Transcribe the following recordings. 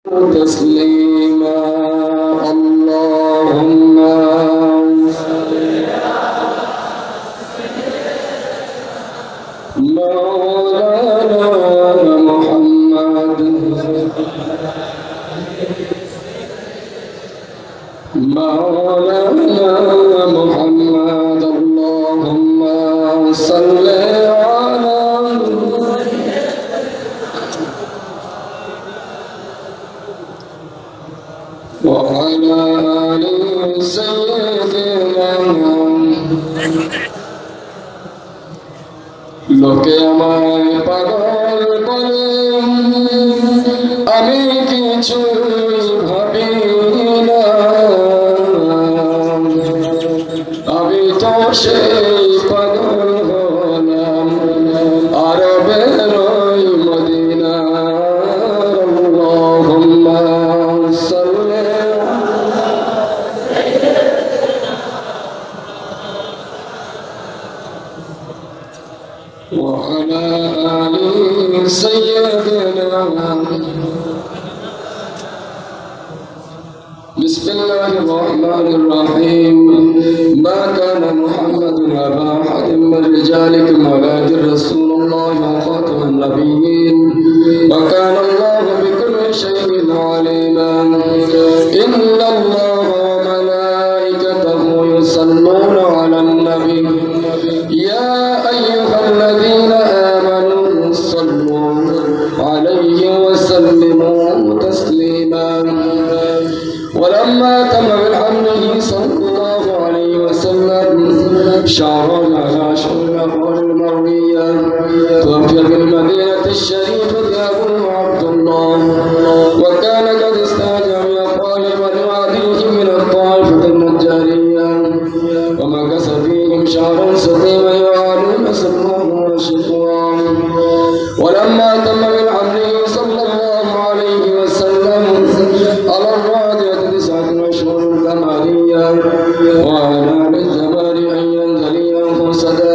تسليما اللهم مولانا محمد مولانا محمد اللهم صل على وعلى آل سيدنا লোকে আমায় পাগল বলে আমি কিছুই ভাবি না আমি তো সেই পাগল হলাম আরবের ওই মদিনা আল্লাহুম্মা সাল্লি وعلى آل سيدنا بسم الله الرحمن الرحيم ما كان محمد أبا أحد من رجالكم ولكن رسول الله وخاتم النبيين وكان الله بكل شيء عليما إن الله وملائكته يصلون على النبي يا أيها الذين آمنوا صلوا عليه وسلموا تسليما ولما تم من حمله صلى الله عليه وسلم شهر على شهر الأقوال المروية توفي بالمدينة الشريفة أبو عبد الله وكان قد استهجى من أقوال بني عدي من الطائفة النجارية ومكث فيهم شهرا سقيما يعانون سره وشقوا ولما تم من حمله صلى الله عليه وسلم على الرادية 9 أشهر القمرية وعلى للزمان أن ينزلي أنفسدا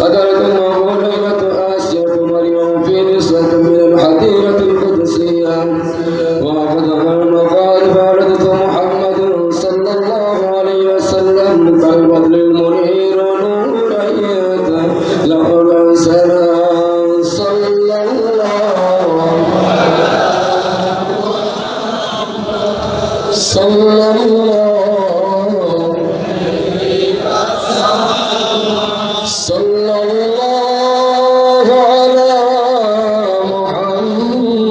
أدركه ليلة آسية مريم في نسوة من الحديقة القدسية وأخذها المقال فعرضته محمد صلى الله عليه وسلم كالبدر المنير نورية له السلام صلى الله صلى الله صلى الله على محمد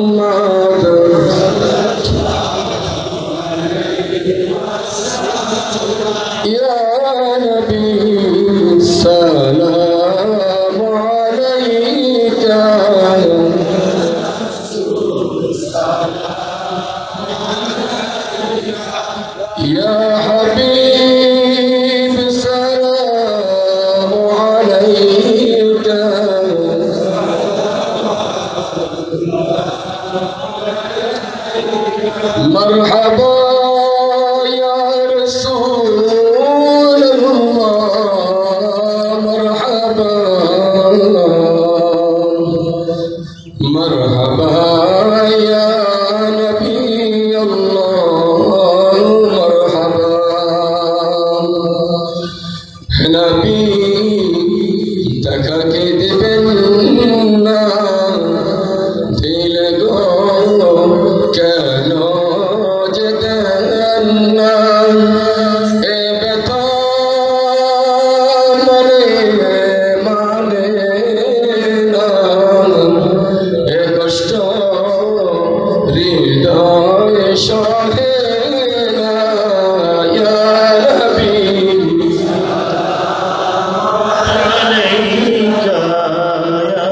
يا نبي السلام عليك يا حبيب السلام عليك مرحبا يا رسول الله مرحبا مرحبا يا نبي الله مرحبا نبي تكاكي دبنا دلغو كانو جدنا এবেতা মনে মানে না এ কষ্ট হৃদয় সহে না ইয়া নবী আলাইকা ইয়া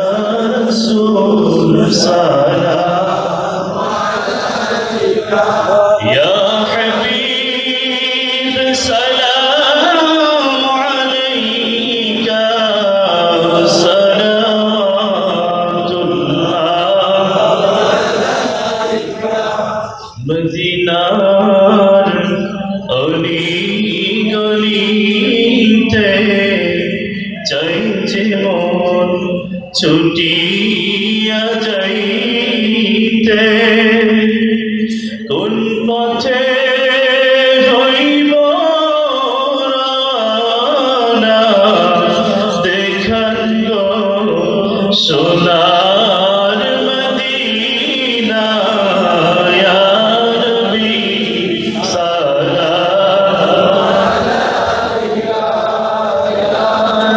রাসূল সালাম আলাইকা ইয়া হাবিব সালাম আলাইকা সালাতুল্লাহ মদিনার অলি গলিতে চাইছে মন ছুটিয়া যাইতে या नबी सलाम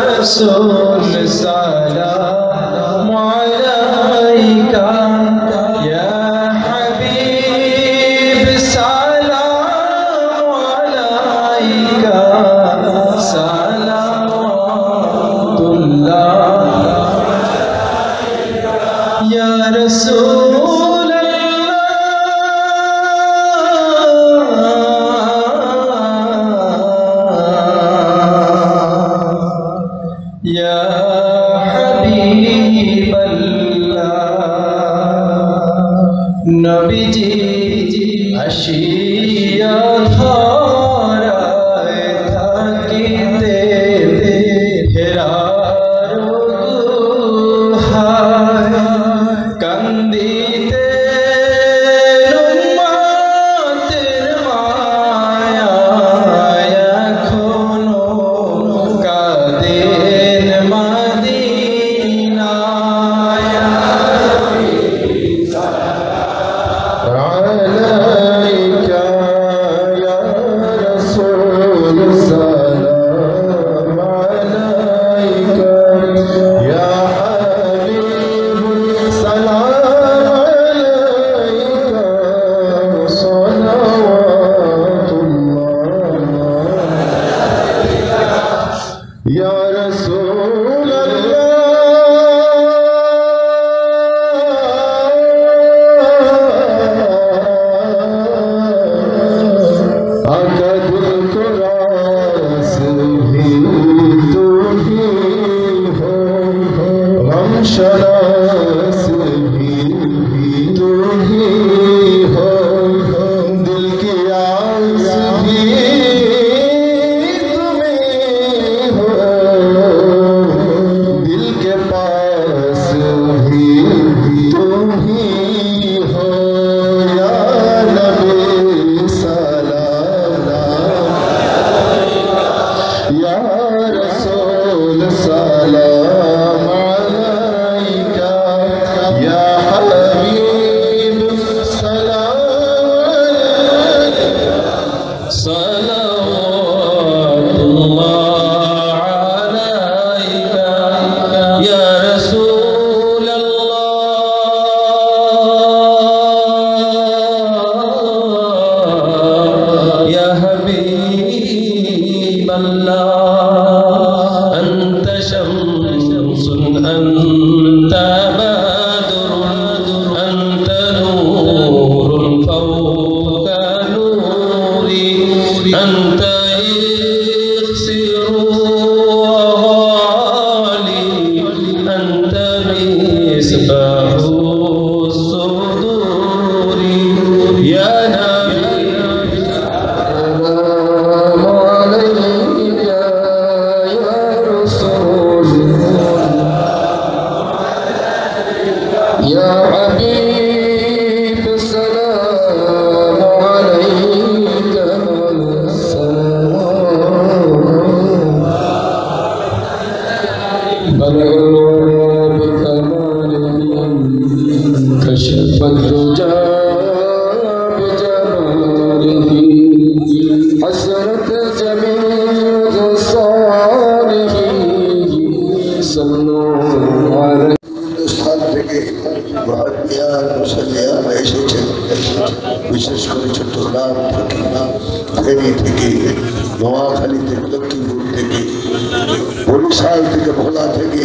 रसूल सलाम अलैका या हबीब सलाम अलैका सलावतुल्लाह या रसूल या हबीब अल्लाह नबीजी अशिया धाराए থাকিতে হেরারো দুহায় কান্দিতে উম্মতের মায়ায় এখনো কাঁদেন মদিনায় আলাইকা ইয়া রাসূল সালাম আলাইকা ইয়া হাবিব সালাম আলাইকা সালাওয়াতুল্লাহ ইয়া রাসূল आका दिल को रास भी तू ही हो गम शनास भी तू ही हो दिल की आस भी तुम्हें हो दिल के पास भी तुम ही हो या नबी सलाम या रसूल सलाम अलैका या हबीब सलाम सलावतुल्लाह अलैका या रसूल अल्लाह या हबीब अल्लाह अंत शम्सुन अंत बदरुन अंत नूरुन फौका नूरी अंत इख्सिरु वाली अंत मिसबाहु सुदूरी या नबी सलाम अलैका या रसूल या हबीब सलाम अलैका बलग बकमालिही कशफत दुजा बिजमालिही हसरत जमील सालिही सल्लु अलैहि স্থান থেকে মহাত্মিয়ান মুসলিয়ান এসেছেন বিশেষ করে চট্টগ্রাম থেকে ফেনী থেকে নোয়াখালী থেকে লক্ষ্মীপুর থেকে বরিশাল থেকে ভোলা থেকে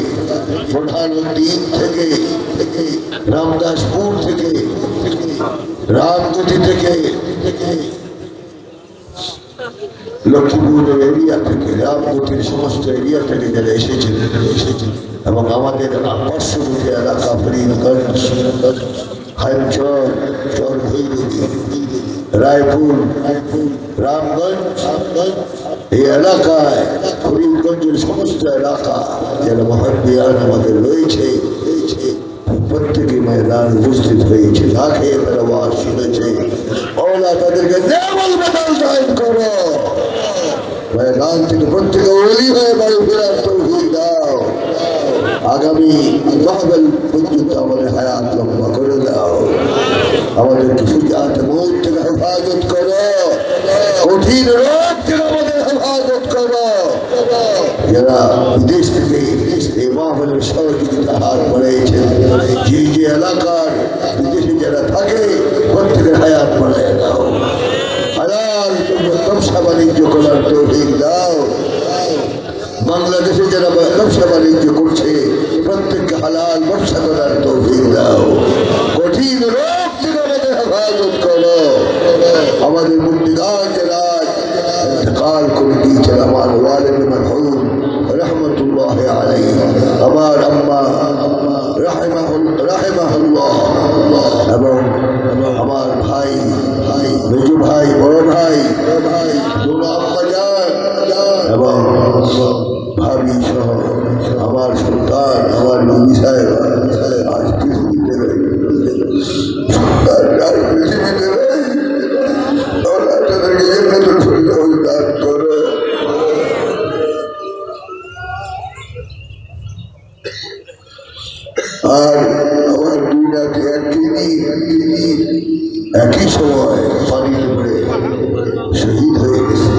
প্রধানউদ্দিন থেকে রামদাসপুর থেকে রামগতি থেকে লক্ষ্মীপুরের এরিয়া থেকে রামগতির সমস্ত এরিয়া থেকে যারা এসেছেন এবং আমাদের পার্শ্ববর্তী এলাকা ফরিদগঞ্জ হাইমচর চরভৈরবী রায়পুর রামগঞ্জ এই এলাকায় ফরিদগঞ্জের সমস্ত এলাকা যারা মহাবিয়ান আমাদের রয়েছে প্রত্যেকে ময়দান উপস্থিত হয়েছে লাখে তারা ওয়াজ শুনেছে ওলা তাদেরকে নেমল বদল দান করো ময়দান থেকে প্রত্যেকে ওলি হয়ে বাড়ি ফেরার তৌফিক দাও আগামী মাহফিল পর্যন্ত আমাদের হায়াত লম্বা করে দাও আমাদেরকে সুজাত মৌত থেকে হেফাজত করো, কঠিন রোগ থেকে আমাদের হেফাজত করো। যারা বিদেশ থেকে এই মাহফিলের সহযোগিতা হাত বাড়িয়েছেন, যে যে এলাকার বিদেশে যারা থাকে প্রত্যেকের হায়াত বাড়িয়ে দাও, হালাল ব্যবসা বাণিজ্য করার তৌফিক দাও। বাংলাদেশে যারা ব্যবসা বাণিজ্য করছে প্রত্যেককে হালাল ব্যবসা করার তৌফিক দাও। কঠিন রোগ থেকে আমাদের হেফাজত করো। আমাদের মুর্শিদাবাদ জেলায় ইন্তেকাল করে দিয়েছেন আমার ওয়ালিদ মরহুম রহমতুল্লাহ আলাইহি, আমার আম্মা রাহিমাহুল্লাহ, এবং আমার ভাই, মেজু ভাই, বড় ভাই, দুনো আম্মা যান এবং ভাবি সহ আমার সন্তান, আমার বিবি সাহেব আজ পৃথিবীতে রয়েছে। আর আমার দুই নাতি একই সময় পানিতে পড়ে শহীদ হয়ে গেছে।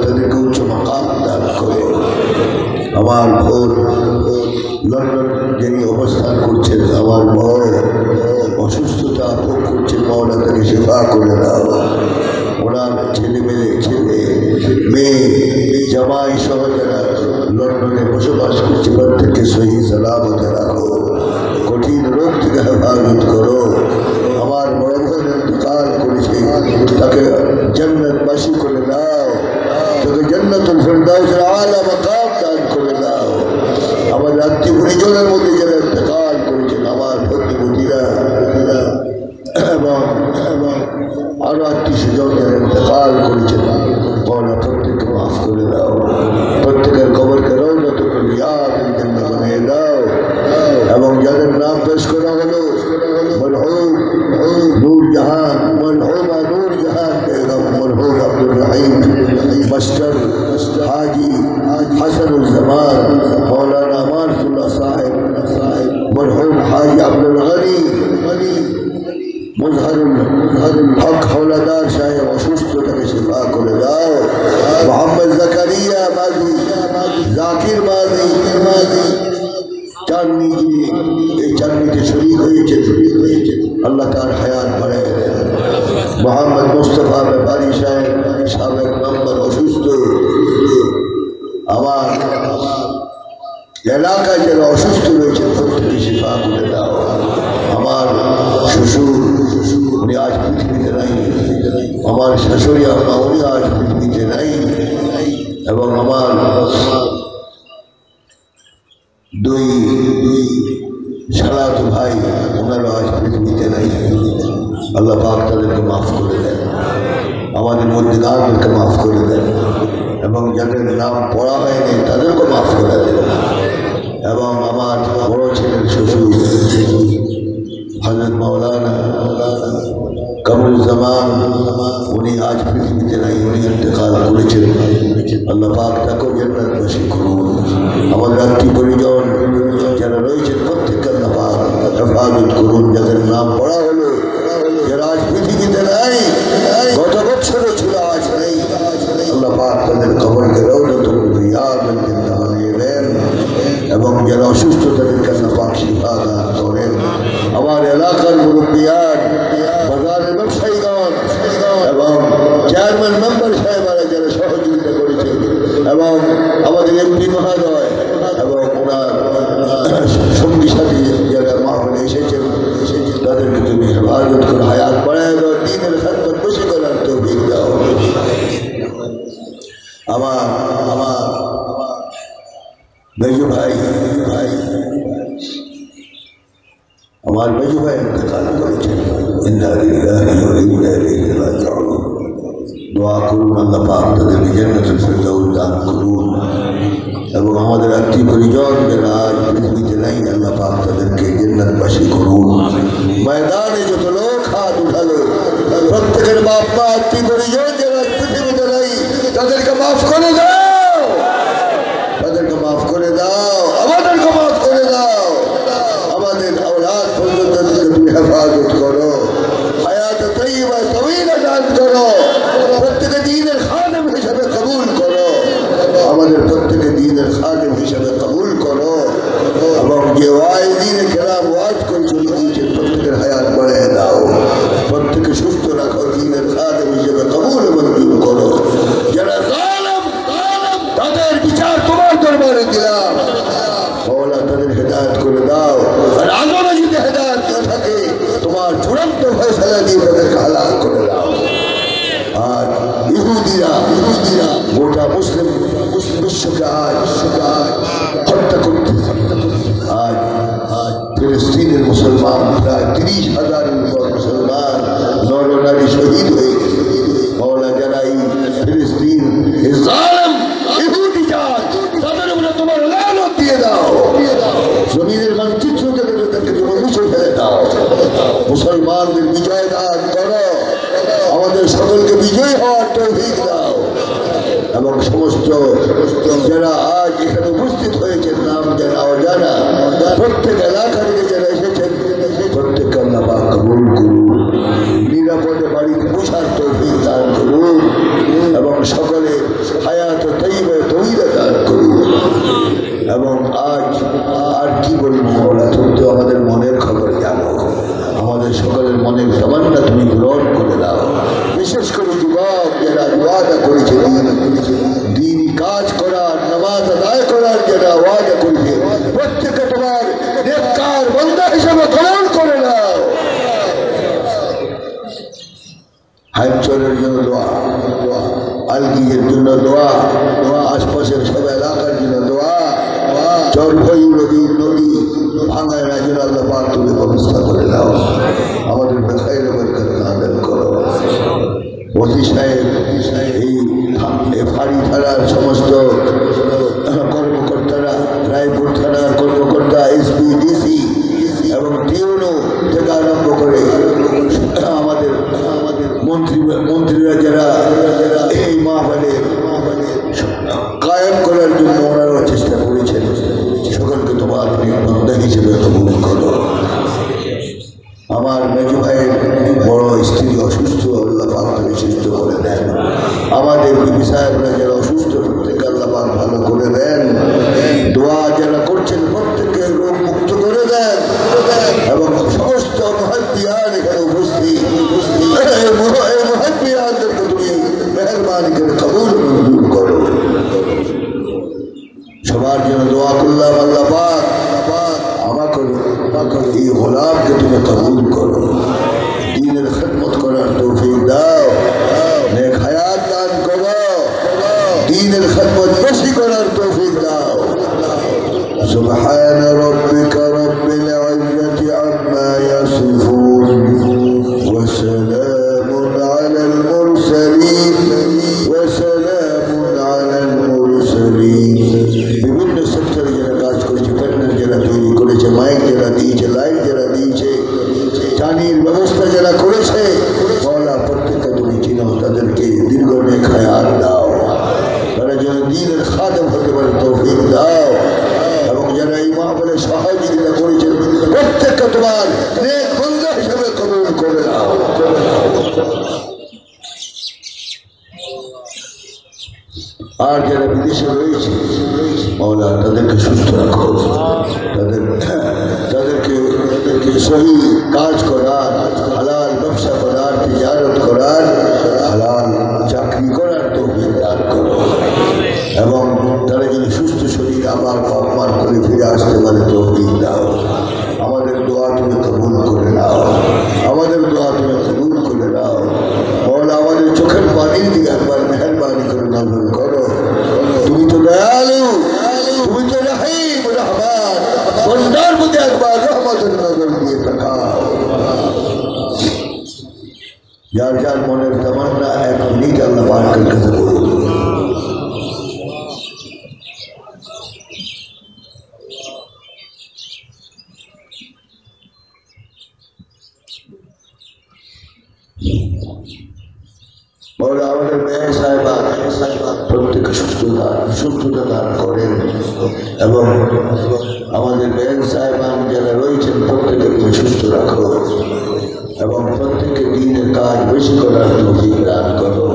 তাদেরকে উচ্চ মাকাম দান করে। আমার ভোর লন্ডন যিনি অবস্থান করছেন, আমার বড় অসুস্থতা ভোগ করছেন, মওলা তাকে সেবা করে দাও। ওনার ছেলে মেয়ে জামাই সহ যারা লন্ডনে বসবাস করছে প্রত্যেককে সহি সালামতে রাখো, কঠিন রোগ থেকে হেফাজত করো। আমার বড় বোন ইন্তেকাল করেছে, তাকে জান্নাতবাসী করে দাও, তাকে জান্নাতুল ফিরদাউসের আলা মাকাম দান করে দাও। আমার আত্মীয় পরিজনের মধ্যে যারা ইন্তেকাল করেছেন, আমার ভগ্নিপতিরা এবং আরো আত্মীয় স্বজন যারা ইন্তেকাল করেছেন, মওলা প্রত্যেককে মাফ করে দাও, প্রত্যেকের কবরকে রওজাতুল রিয়াদিল জান্নাহ বানিয়ে দাও। এবং যাদের নাম পেশ করা হলো, মরহুম নূরজাহান, মরহুমা নূরজাহান বেগম, মরহুম আব্দুর রহিম মাস্টার হাজি হাসানুজ্জামান, মৌলানা মানসুল্লাহ সাহেব, মরহুম হাজি আব্দুল গনি, মুজহারুল হক হওলাদার সাহেব অসুস্থতাকে শিফা করে দাও। মোহাম্মদ জাকারিয়া মাঝি, জাকির মাঝি, চাঁদনি এই চাঁদনিতে শরীক হয়েছে, আল্লাহ তার হায়াত বাড়ায় দেন। মোহাম্মদ মুস্তফা ব্যাপারী সাহেব সাবেক মেম্বার অসুস্থ। আমার এলাকায় যারা অসুস্থ রয়েছে প্রত্যেকে শিফা করে দাও। আমার শ্বশুর উনি আজ পৃথিবীতে নাই, আমার শাশুড়ি আম্মা উনি আজ পৃথিবীতে নাই, এবং আমার দুই শালাতো ভাই ওনারা আজ পৃথিবীতে নাই। আল্লাহ পাক তাদেরকে মাফ করে দেন, আমাদের মধ্যে তাদেরকে মাফ করে দেন, এবং যাদের নাম পড়া হয়নি তাদেরকে মাফ করে দেন। এবং আমার বড় ছেলের শ্বশুর হযরত মাওলানা কামরুজ্জামান উনি আজ পৃথিবীতে নাই, উনি ইন্তেকাল করেছেন। আল্লাহ পাক তাকে জান্নাতবাসী করুন। আমাদের আত্মীয় পরিজন যারা রয়েছেন প্রত্যেককে আল্লাহ পাক হেফাজত করুন। যাদের নাম পড়া হলো, যারা আজ পৃথিবীতে নাই, গত বছরও ছিল আজ নেই, আল্লাহ পাক তাদের কবরকে রওজাতুল রিয়াদিল জান্নাহ বানিয়ে দেন। এবং যারা অসুস্থ তাদেরকে আল্লাহ পাক শিফা দান করেন। আমার এলাকার মুরব্বিয়ান, বাজারের ব্যবসায়ীগণ এবং চেয়ারম্যান মেম্বার সাহেবেরা যারা সহযোগিতা করেছেন, এবং আমাদের এমপি মহোদয় এবং ওনার সঙ্গী সাথী যারা মাহফিলে এসেছেন, তাদেরকে তুমি হেফাজত করে হায়াত বাড়ায় দাও, দ্বীনের খেদমত বেশি করার তৌফিক দাও। আমার মেজু ভাই আমার মেজু ভাই ইন্তেকাল করেছেন, ইন্না লিল্লাহি ওয়া ইন্না ইলাইহি রাজিউন। দোয়া করুন আল্লাহ পাক তাদেরকে জান্নাতুল ফিরদাউস দান করুন। এবং আমাদের আত্মীয় পরিজন যারা আজ পৃথিবীতে নাই, আল্লাহ পাক তাদেরকে জান্নাতবাসী করুন। ময়দানে যত লোক হাত উঠালো, প্রত্যেকের বাপ মা আত্মীয় পরিজন যারা পৃথিবীতে নাই তাদেরকে মাফ করে দাও, তাদেরকে মাফ করে দাও, আমাদেরকে মাফ করে দাও। আমাদের আওলাদ পর্যন্ত তুমি হেফাজত করো। গোটা মুসলিম বিশ্বকে আজ হত্যা করতেছে। আজ ফিলিস্তিনের মুসলমান প্রায় 30,000-এর উপর মুসলমান নরনারী শহীদ হয়ে গেছে। মওলা যারা এই ফিলিস্তিন জালেম ইহুদি জাত তাদের উপরে তোমার লানত দিয়ে দাও। জমিনের মানচিত্র থেকে তাদেরকে তুমি মুছে ফেলে দাও। মুসলমানদের বিজয় দান করো, আমাদের সকলকে বিজয় হওয়ার তৌফিক দাও। এবং সমস্ত যারা আজ এখানে উপস্থিত হয়েছেন নাম যারা অজানা প্রত্যেক এলাকা থেকে যারা এসেছেন প্রত্যেককে আল্লাহ পাক কবুল করুন, নিরাপদে বাড়িতে পৌঁছার তৌফিক দান করুন এবং সকলে হায়াত তৈবা তৈবা দান করুন। এবং আজ আর কি বলবো মওলা, তুমি তো আমাদের মনের খবর জানো, আমাদের সকলের মনের তামান্না তুমি পূরণ করে দাও। বিশেষ করে যুবক যারা ওয়াদা করেছে দিনই কাজ করার নামাজ আদায় করার যারা ওয়াদা করেছে প্রত্যেকে তোমার নেককার বান্দা হিসেবে কবুল করে নাও। হাইমচরের জন্য দোয়া, আলগিজের জন্য দোয়া, আশপাশের সব এলাকার জন্য দোয়া, চরভই নদী ভাঙায় না যেন আল্লাহ পাক তুমি ব্যবস্থা করে দাও। আমাদের বেখাইর বরকত নাযিল করো। ওসি সাহেব এই ফাঁড়ি থানার সমস্ত কর্মকর্তারা, রায়পুর থানার কর্মকর্তা, এসপি, ডিসি এবং টিউনো থেকে আরম্ভ করে আমাদের মন্ত্রীরা যারা এই মাহফিলে কায়েম করার জন্য ওনারা চেষ্টা করেছেন, সকলকে তোমার বান্দা হিসেবে কবুল করো। আমার মেজু ভাইয়ের বড় স্ত্রী অসুস্থ, আল্লাহ পাক তুমি সুস্থ করে দেন। আমাদের বিবি সাহেবরা যারা অসুস্থ প্রত্যেকে আল্লাহ পাক ভালো করে দেন। দোয়া যারা করছেন প্রত্যেককে রোগ মুক্ত করে দেন এবং সমস্ত মুহাব্বিয়ান এখানে উপস্থিত এই মুহাব্বিয়ানদেরকে তুমি মেহেরবানি করে কবুল মঞ্জুর করো। সবার জন্য দোয়া করলাম আল্লাহ পাক আমাকে এই গোলামকে তুমি কবুল করো, দ্বীনের খিদমত করার তৌফিক দাও, নেক হায়াত দান করো, দ্বীনের খিদমত বেশি করার তৌফিক দাও। সুবহান রাব্বিকা রাব্বিল ইজ্জাতি আম্মা ইয়াসিফুন ওয়া সালামুন আলাল মুরসালিন ওয়া সালামুন আলাল মুরসালিন। বিভিন্ন সেক্টরে যারা কাজ করেছে, প্যানেল যারা তৈরি করেছে, মাইক যারা দিয়েছে, লাইট যারা দিয়েছে, পানির ব্যবস্থা যারা করেছে, মওলা প্রত্যেককে তুমি চিনো, তাদেরকে দীর্ঘ নেক হায়াত দাও, তারা যেন দ্বীনের খাদেম হতে পারে তৌফিক দাও। এবং যারা এই মাহফিলে সহযোগিতা করেছেন প্রত্যেককে তোমার নেক বান্দা হিসেবে কবুল করে দাও। আর যারা বিদেশে রয়েছে মওলা তাদেরকে সুস্থ রাখো, তাদেরকে সহি কাজ করার, হালাল ব্যবসা করার, তিজারত করার, হালাল চাকরি করার তৌফিক দান করো এবং তারা যেন সুস্থ শরীর আবার পাপমান করে ফিরে আসতে পারে তৌফিক দাও। আমাদের দোয়া তুমি কবুল করে নাও, আমাদের দোয়া তুমি কবুল করে নাও। মওলা আমাদের চোখের পানির দিকে একবার মেহেরবানি করে নজর করো। তুমি তো দয়ালু, তুমি তো রহিম রহমান, বন্দার মধ্যে একবার রহমতের নজর দিয়ে তাকাও। যার যার মনের তামান্না 1 মিনিট আল্লাহ পাকের কাছে বলুন। মওলা আমাদের মেয়ে সাহেবা প্রত্যেকে সুস্থতা দান করেন এবং আমাদের মেয়ে সাহেবান যারা রয়েছেন প্রত্যেকে তুমি সুস্থ রাখো এবং প্রত্যেকে দিনের কাজ বেশি করার তৌফিক দান করো।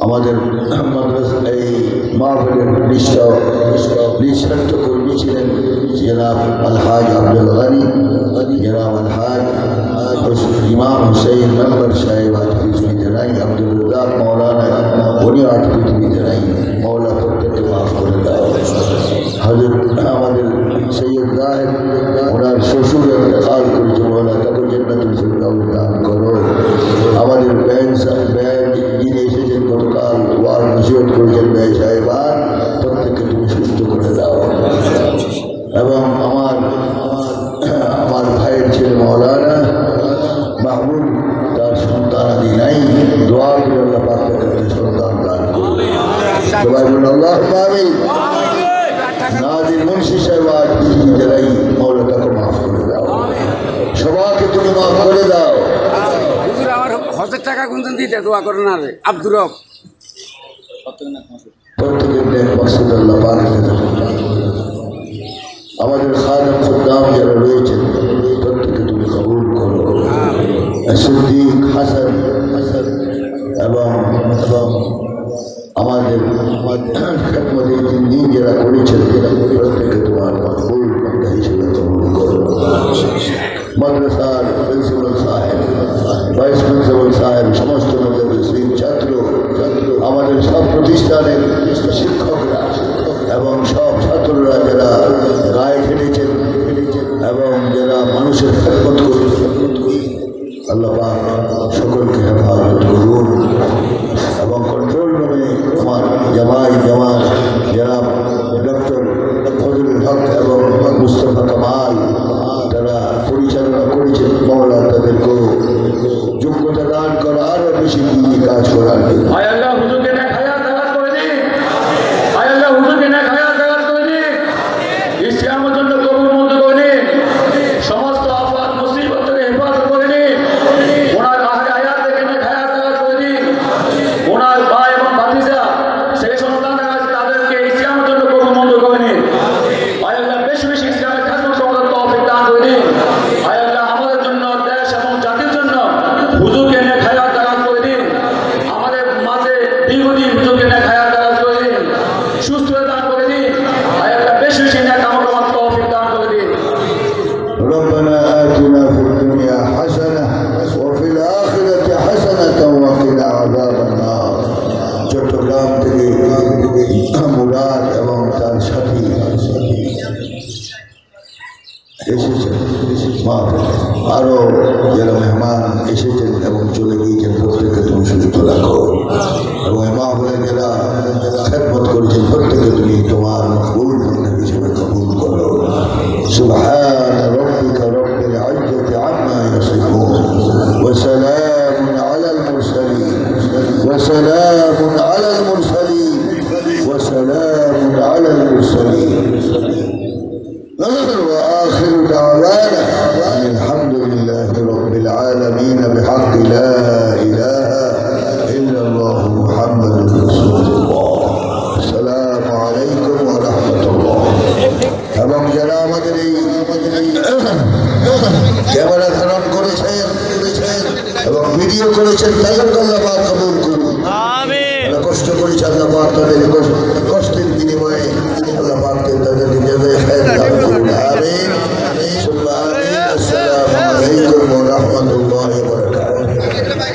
আমাদের মাদ্রাসা এই মাহফিলের নিঃস্বার্থ কর্মী ছিলেন জনাব আলহাজ আব্দুল গনি, জনাব আলহাজ ইমাম হুসैन মেম্বার সাহেব আজ পৃথিবী জানাই, আব্দুল রাজ্জাক মৌলানা উনি আজ পৃথিবী জানাই। মৌলা প্রত্যেককে মাফ করে দাও। আমাদের সৈয়দ রাহেব ওনার শ্বশুর ইন্তেকাল করেছে, মৌলা তাকে জান্নাতুল সবাই বলুন আল্লাহুম্মা আমিন। নাজির মুন্সি সাহেব আর যারাই মৌলা তাকে মাফ করে দাও, সবাইকে তুমি মাফ করে দাও। হুজুর আমার 1000 টাকা গুনতেন দিতে দোয়া করেন আর আব্দুর রব প্রত্যেকের নেক মাকসুদ আল্লাহ পাক আমাদের খাদেম খুদ্দাম যারা রয়েছেন প্রত্যেকে তুমি কবুল করো। সিদ্দিক হাসান এবং আমাদের খেদমতে 3 দিন যারা করেছেন প্রত্যেকে তোমার কবুল বান্দা হিসেবে কবুল করো। মাদ্রাসার প্রিন্সিপাল সাহেব, ভাইস প্রিন্সিপাল সাহেব, সমস্ত মুদাররিসিন, ছাত্র, আমাদের সব প্রতিষ্ঠানের শিক্ষকরা এবং সব ছাত্ররা যারা গায়ে খেলেছেন এবং যারা মানুষের খেদমত করেছেন, আল্লাহ পাক সকলকে হেফাজত করুন। এবং কন্ট্রোল রুমে আমার জামাই যারা ডক্টর ফজলুল হক এবং মুস্তফা কামাল তারা পরিচালনা করেছেন, মওলা তাদেরকেও যোগ্যতা দান করা আরো বেশি দিকে কাজ করার জন্য। চট্টগ্রাম থেকে মুরাদ এবং তার সাথী এসেছেন, আরো যারা মেহমান এসেছেন এবং চলে গিয়েছেন প্রত্যেকে তুমি সুস্থ রাখো। এবং মাহফিলে যারা খেদমত করেছেন প্রত্যেকে তুমি তোমার মকবুল বান্দা হিসেবে কবুল করো। সুবহান রাব্বিকা রাব্বিল ইজ্জাতি আম্মা ইয়াসিফুন ওয়া সালামুন আলাল মুরসালিন وسلام على المرسلين وسلام على المرسلين وآخر دعوانا أن الحمد لله رب العالمين بحق لا إله إلا الله محمد رسول الله السلام عليكم ورحمة الله এবং যারা আমাদের এই ক্যামেরা ধারণ করেছেন এবং ভিডিও করেছেন তাদেরকে আল্লাহ পাক কবুল করুন। আমিন। কষ্ট করেছে আল্লাহ পাক তাদের কষ্টের বিনিময়ে আল্লাহ পাক তাদের নিজেদের খায়ের দান করুন। আমিন। আসসালামু আলাইকুম ওয়া রাহমাতুল্লাহি ওয়া বারাকাতুহু।